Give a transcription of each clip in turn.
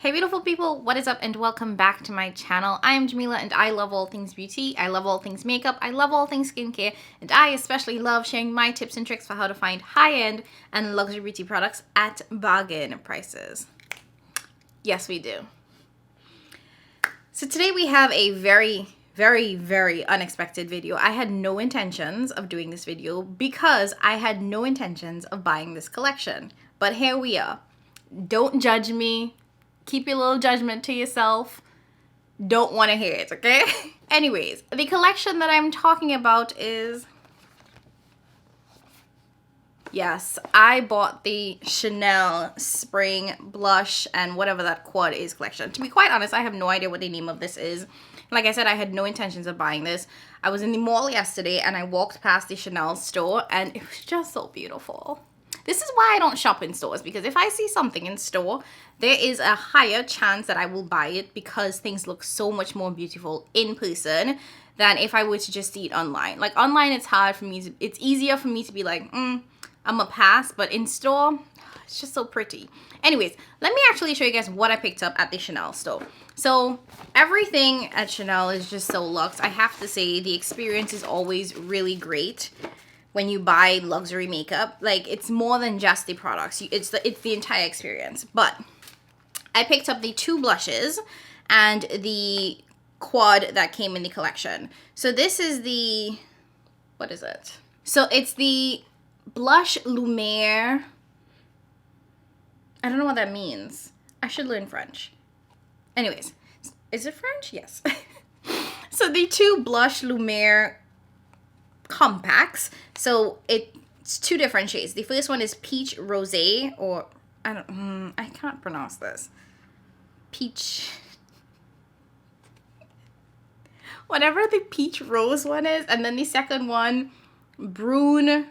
Hey beautiful people, what is up and welcome back to my channel. I am Jamila and I love all things beauty, I love all things makeup, I love all things skincare, and I especially love sharing my tips and tricks for how to find high-end and luxury beauty products at bargain prices. Yes, we do. So today we have a very unexpected video. I had no intentions of doing this video because I had no intentions of buying this collection. But here we are. Don't judge me. Keep your little judgment to yourself. Don't want to hear it, okay? Anyways, the collection that I'm talking about is... Yes, I bought the Chanel Spring Blush and whatever that quad is collection. To be quite honest, I have no idea what the name of this is. Like I said, I had no intentions of buying this. I was in the mall yesterday and I walked past the Chanel store and it was just so beautiful. This is why I don't shop in stores, because if I see something in store, there is a higher chance that I will buy it because things look so much more beautiful in person than if I were to just see it online. Like online, it's hard for me to, it's easier for me to be like, I'm a pass, but in store, it's just so pretty. Anyways, let me actually show you guys what I picked up at the Chanel store. So everything at Chanel is just so luxe. I have to say the experience is always really great. When you buy luxury makeup, like it's more than just the products. It's the entire experience. But I picked up the two blushes and the quad that came in the collection. So this is the, what is it? So it's the blush Lumière. I don't know what that means. I should learn French. Anyways, is it French? Yes. So the two blush Lumière compacts. So it's two different shades. The first one is peach rosé, or I can't pronounce this. Peach, whatever the peach rose one is, and then the second one, brune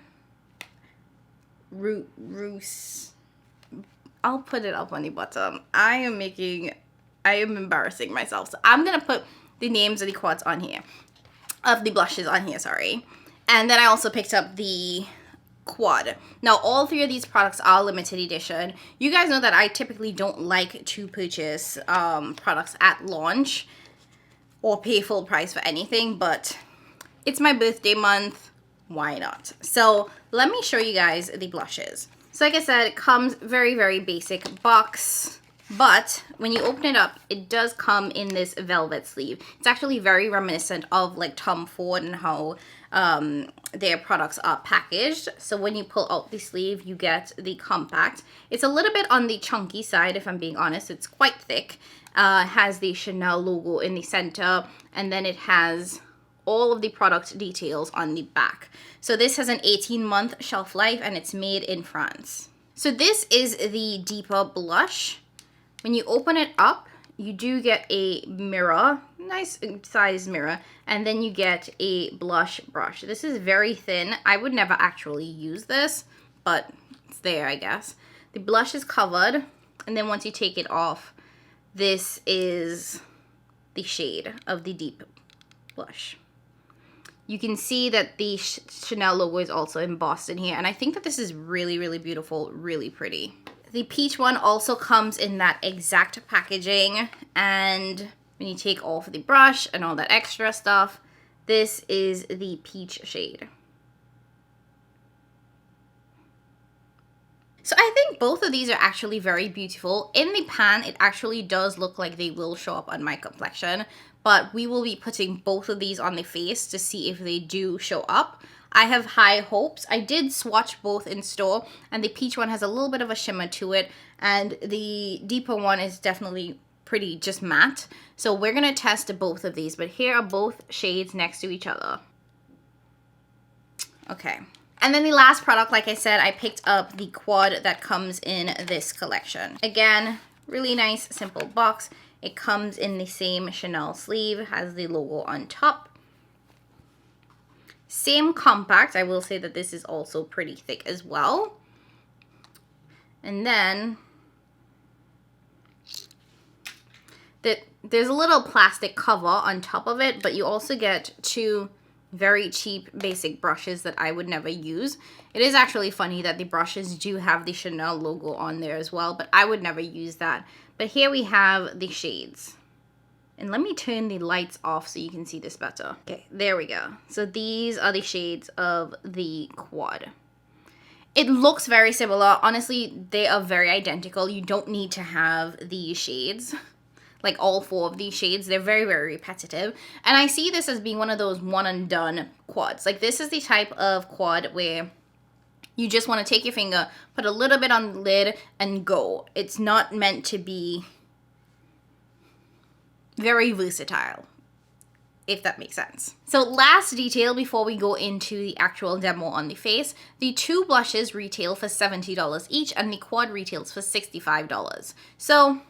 rousse. I'll put it up on the bottom. I am embarrassing myself. So I'm gonna put the names of the quads on here, of the blushes on here, sorry. And then I also picked up the quad. Now, all three of these products are limited edition. You guys know that I typically don't like to purchase products at launch or pay full price for anything, but it's my birthday month. Why not? So let me show you guys the blushes. So like I said, it comes very basic box, but when you open it up, it does come in this velvet sleeve. It's actually very reminiscent of like Tom Ford and how their products are packaged. So when you pull out the sleeve, you get the compact. It's a little bit on the chunky side, if I'm being honest. It's quite thick. Has the Chanel logo in the center, and then it has all of the product details on the back. So this has an 18-month shelf life and it's made in France. So this is the deeper blush. When you open it up, you do get a mirror, nice size mirror, and then you get a blush brush. This is very thin. I would never actually use this, but it's there, I guess. The blush is covered, and then once you take it off, this is the shade of the deep blush. You can see that the Chanel logo is also embossed in here, and I think that this is really beautiful, really pretty. The peach one also comes in that exact packaging, and when you take off the brush and all that extra stuff, this is the peach shade. So I think both of these are actually very beautiful. In the pan, it actually does look like they will show up on my complexion, but we will be putting both of these on the face to see if they do show up. I have high hopes. I did swatch both in store, and the peach one has a little bit of a shimmer to it, and the deeper one is definitely pretty just matte. So we're gonna test both of these, but here are both shades next to each other. Okay. And then the last product, like I said, I picked up the quad that comes in this collection. Again, really nice, simple box. It comes in the same Chanel sleeve, has the logo on top. Same compact. I will say that this is also pretty thick as well. And then there's a little plastic cover on top of it, but you also get two very cheap basic brushes that I would never use. It is actually funny that the brushes do have the Chanel logo on there as well, but I would never use that. But here we have the shades. And let me turn the lights off so you can see this better. Okay, there we go. So these are the shades of the quad. It looks very similar. Honestly, they are very identical. You don't need to have these shades. Like all 4 of these shades, they're very, very repetitive. And I see this as being one of those one and done quads. Like this is the type of quad where you just want to take your finger, put a little bit on the lid and go. It's not meant to be very versatile, if that makes sense. So last detail before we go into the actual demo on the face, the 2 blushes retail for $70 each and the quad retails for $65. So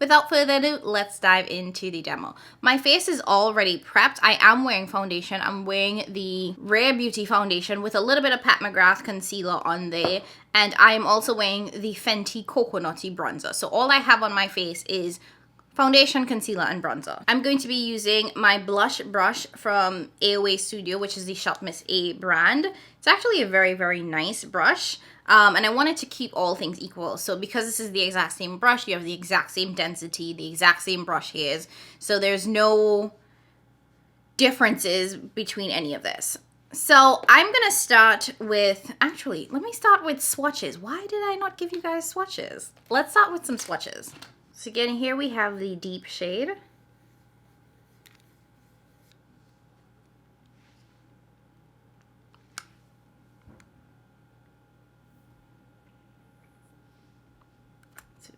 without further ado, let's dive into the demo. My face is already prepped. I am wearing foundation. I'm wearing the Rare Beauty foundation with a little bit of Pat McGrath concealer on there. And I am also wearing the Fenty Coconutty bronzer. So all I have on my face is foundation, concealer, and bronzer. I'm going to be using my blush brush from AOA Studio, which is the Shop Miss A brand. It's actually a very, very nice brush. And I wanted to keep all things equal. So because this is the exact same brush, you have the exact same density, the exact same brush hairs. So there's no differences between any of this. So I'm going to start with, actually, let me start with swatches. Why did I not give you guys swatches? Let's start with some swatches. So again, here we have the deep shade.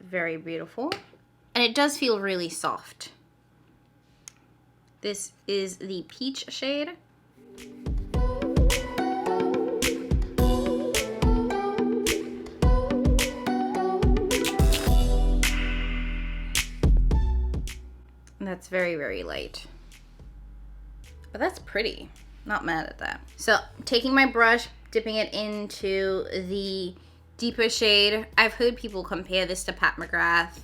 Very beautiful, and it does feel really soft. This is the peach shade. And that's very, very light, but that's pretty. Not mad at that. So taking my brush, dipping it into the deeper shade. I've heard people compare this to Pat McGrath.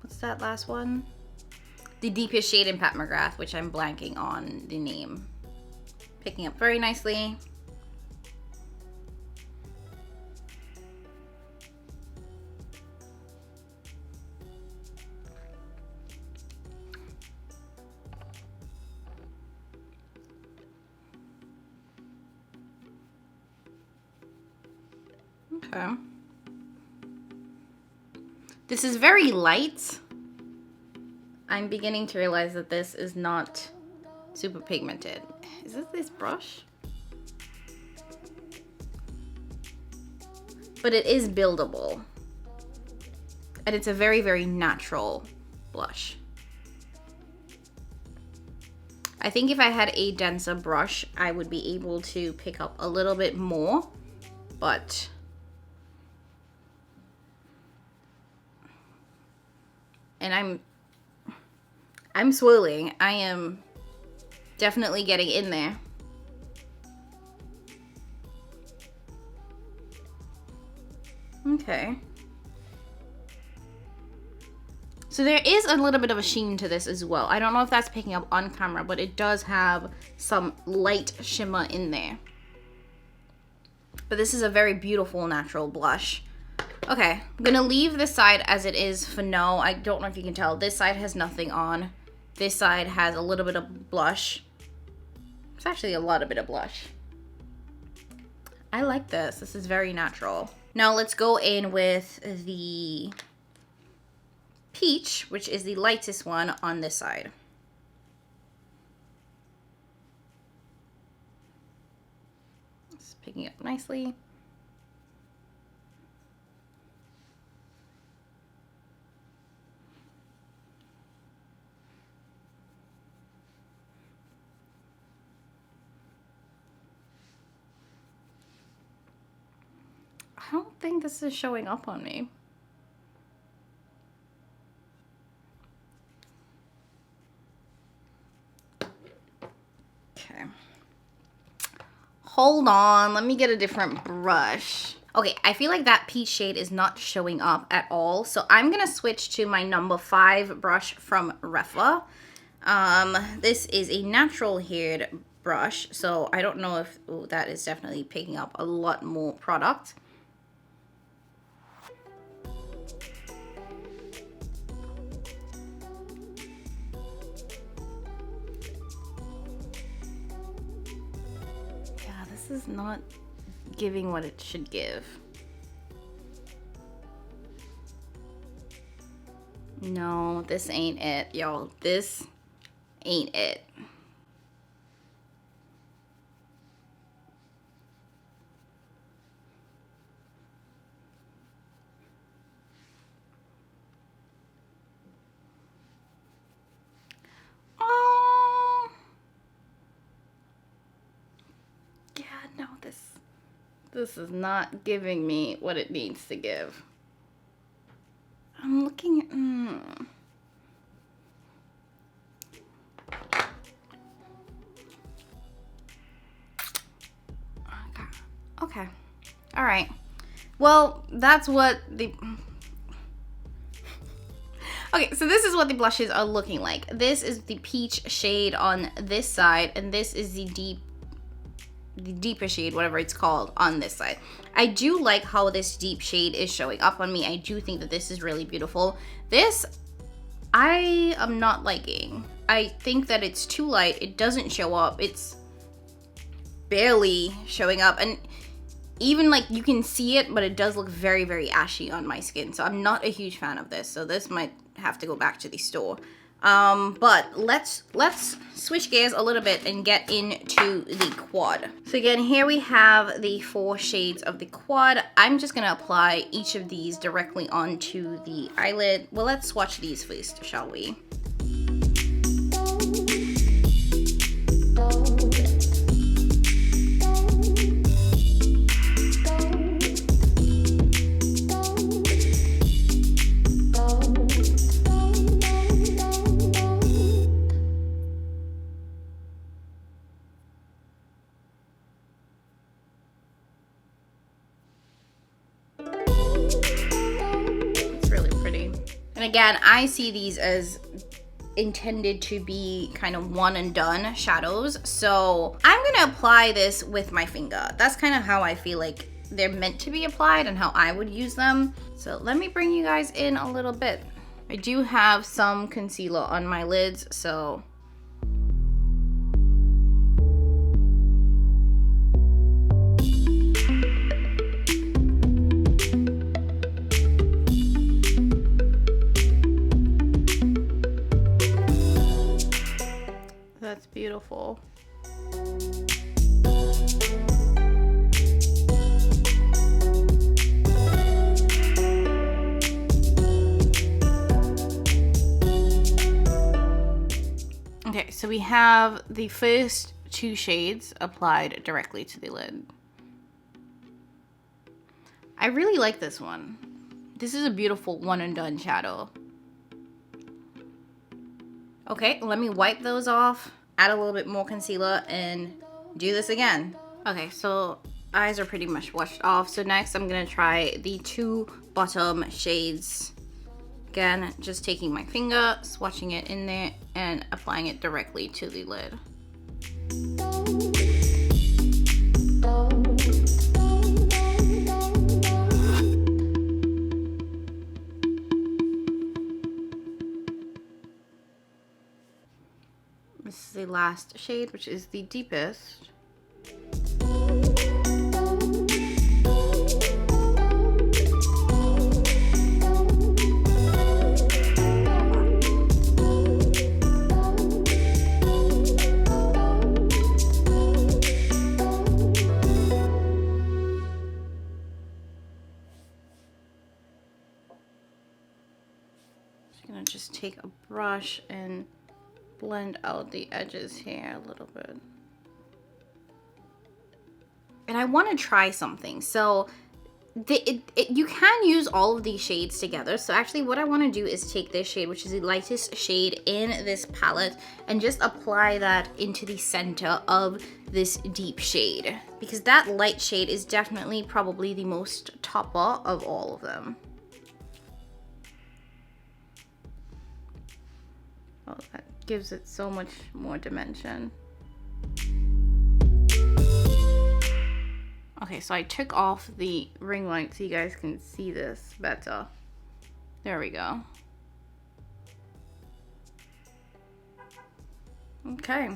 What's that last one? The deepest shade in Pat McGrath, which I'm blanking on the name. Picking up very nicely. Okay. This is very light. I'm beginning to realize that this is not super pigmented. Is this brush? But it is buildable. And it's a very, very natural blush. I think if I had a denser brush, I would be able to pick up a little bit more, but and I'm swirling. I am definitely getting in there. Okay. So there is a little bit of a sheen to this as well. I don't know if that's picking up on camera, but it does have some light shimmer in there. But this is a very beautiful natural blush. Okay, I'm gonna leave this side as it is for now. I don't know if you can tell. This side has nothing on. This side has a little bit of blush. It's actually a lot of bit of blush. I like this. This is very natural. Now let's go in with the peach, which is the lightest one on this side. It's picking up nicely. I don't think this is showing up on me. Okay. Hold on, let me get a different brush. Okay, I feel like that peach shade is not showing up at all. So I'm gonna switch to my number 5 brush from Refa. This is a natural haired brush. So I don't know if that is definitely picking up a lot more product. Yeah, this is not giving what it should give. No, this ain't it, y'all. This ain't it. Oh. Yeah, no, this is not giving me what it needs to give. I'm looking at... Okay. All right. Well, that's what the... Okay, so this is what the blushes are looking like. This is the peach shade on this side, and this is the deeper shade, whatever it's called, on this side. I do like how this deep shade is showing up on me. I do think that this is really beautiful. This, I am not liking. I think that it's too light. It doesn't show up. It's barely showing up, and even like you can see it, but it does look very, very ashy on my skin. So I'm not a huge fan of this. So this might have to go back to the store. But let's switch gears a little bit and get into the quad. So again, here we have the 4 shades of the quad. I'm just gonna apply each of these directly onto the eyelid. Well, let's swatch these first, shall we? And again, I see these as intended to be kind of one and done shadows. So I'm gonna apply this with my finger. That's kind of how I feel like they're meant to be applied and how I would use them. So let me bring you guys in a little bit. I do have some concealer on my lids, so that's beautiful. Okay, so we have the first 2 shades applied directly to the lid. I really like this one. This is a beautiful one and done shadow. Okay, let me wipe those off, add a little bit more concealer, and do this again. Okay, so eyes are pretty much washed off. So next I'm gonna try the 2 bottom shades. Again, just taking my finger, swatching it in there, and applying it directly to the lid. This is the last shade, which is the deepest. I'm gonna just take a brush and blend out the edges here a little bit. And I want to try something. So you can use all of these shades together. So actually what I want to do is take this shade, which is the lightest shade in this palette, and just apply that into the center of this deep shade, because that light shade is definitely probably the most topper of all of them. Oh, that gives it so much more dimension. Okay, so I took off the ring light so you guys can see this better. There we go. Okay.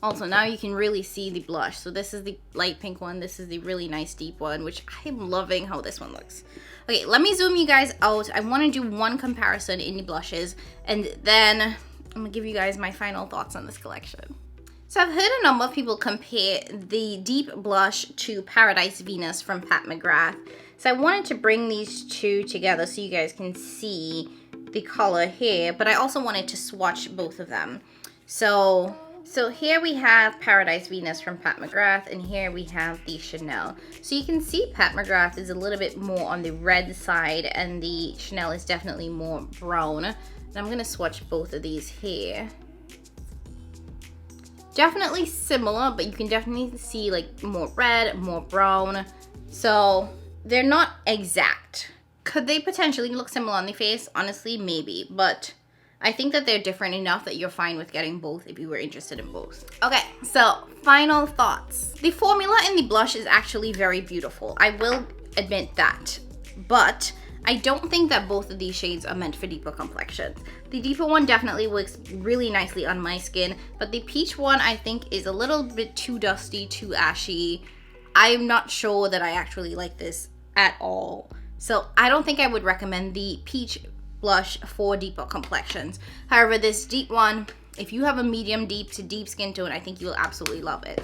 Also, now you can really see the blush. So this is the light pink one. This is the really nice deep one, which I'm loving how this one looks. Okay, let me zoom you guys out. I want to do one comparison in the blushes, and then I'm going to give you guys my final thoughts on this collection. So I've heard a number of people compare the deep blush to Paradise Venus from Pat McGrath. So I wanted to bring these two together so you guys can see the color here, but I also wanted to swatch both of them. So here we have Paradise Venus from Pat McGrath, and here we have the Chanel. So you can see Pat McGrath is a little bit more on the red side, and the Chanel is definitely more brown. And I'm going to swatch both of these here. Definitely similar, but you can definitely see like more red, more brown. So they're not exact. Could they potentially look similar on the face? Honestly, maybe, but I think that they're different enough that you're fine with getting both if you were interested in both. Okay, so final thoughts. The formula in the blush is actually very beautiful. I will admit that, but I don't think that both of these shades are meant for deeper complexions. The deeper one definitely works really nicely on my skin, but the peach one I think is a little bit too dusty, too ashy. I'm not sure that I actually like this at all. So I don't think I would recommend the peach blush for deeper complexions. However, this deep one, if you have a medium deep to deep skin tone, I think you'll absolutely love it.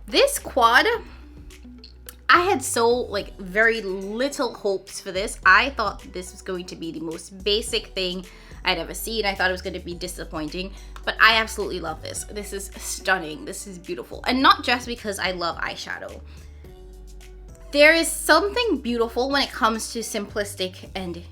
This quad, I had so very little hopes for this. I thought this was going to be the most basic thing I'd ever seen. I thought it was going to be disappointing, but I absolutely love this. This is stunning. This is beautiful. And not just because I love eyeshadow. There is something beautiful when it comes to simplistic and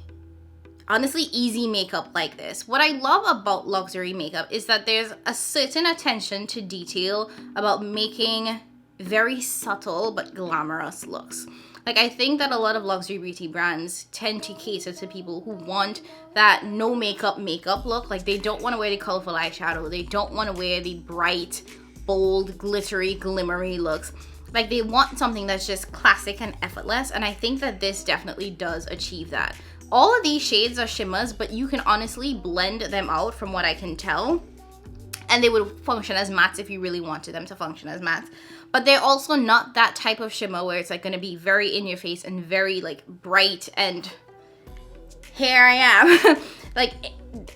honestly easy makeup like this. What I love about luxury makeup is that there's a certain attention to detail about making very subtle but glamorous looks. Like, I think that a lot of luxury beauty brands tend to cater to people who want that no makeup look. Like, they don't want to wear the colorful eyeshadow. They don't want to wear the bright, bold, glittery, glimmery looks. Like, they want something that's just classic and effortless, and I think that this definitely does achieve that. All of these shades are shimmers, but you can honestly blend them out from what I can tell, and they would function as mattes if you really wanted them to function as mattes. But they're also not that type of shimmer where it's going to be very in your face and very bright, and here I am.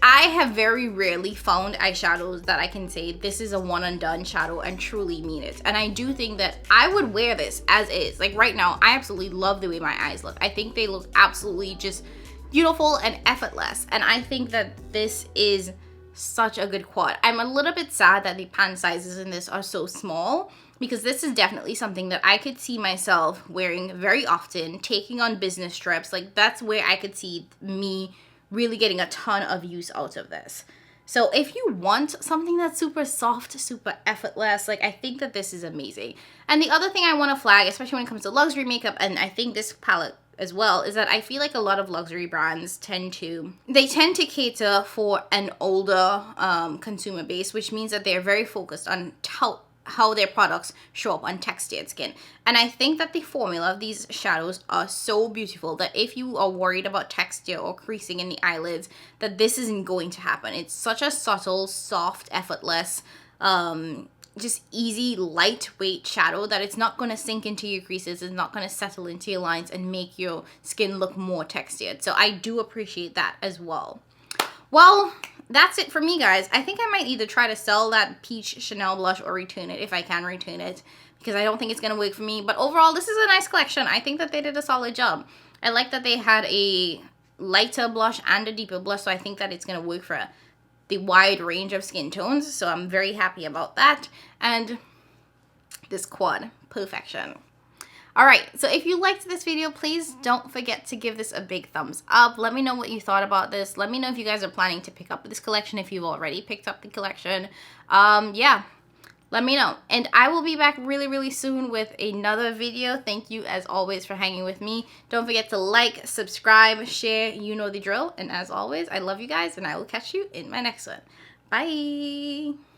I have very rarely found eyeshadows that I can say this is a one and done shadow and truly mean it. And I do think that I would wear this as is. Like, right now, I absolutely love the way my eyes look. I think they look absolutely just beautiful and effortless. And I think that this is such a good quad. I'm a little bit sad that the pan sizes in this are so small, because this is definitely something that I could see myself wearing very often, taking on business trips. Like, that's where I could see me really getting a ton of use out of this. So if you want something that's super soft, super effortless, I think that this is amazing. And the other thing I want to flag, especially when it comes to luxury makeup, and I think this palette as well, is that I feel like a lot of luxury brands tend to cater for an older consumer base, which means that they're very focused on how their products show up on textured skin. And I think that the formula of these shadows are so beautiful that if you are worried about texture or creasing in the eyelids, that this isn't going to happen. It's such a subtle, soft, effortless, just easy, lightweight shadow that it's not going to sink into your creases. It's not going to settle into your lines and make your skin look more textured. So I do appreciate that as well. Well, that's it for me, guys. I think I might either try to sell that peach Chanel blush or return it if I can return it, because I don't think it's going to work for me. But overall, this is a nice collection. I think that they did a solid job. I like that they had a lighter blush and a deeper blush, so I think that it's going to work for the wide range of skin tones. So I'm very happy about that. And this quad, perfection. Alright, so if you liked this video, please don't forget to give this a big thumbs up. Let me know what you thought about this. Let me know if you guys are planning to pick up this collection, if you've already picked up the collection. Yeah, let me know. And I will be back really, really soon with another video. Thank you, as always, for hanging with me. Don't forget to like, subscribe, share. You know the drill. And as always, I love you guys, and I will catch you in my next one. Bye!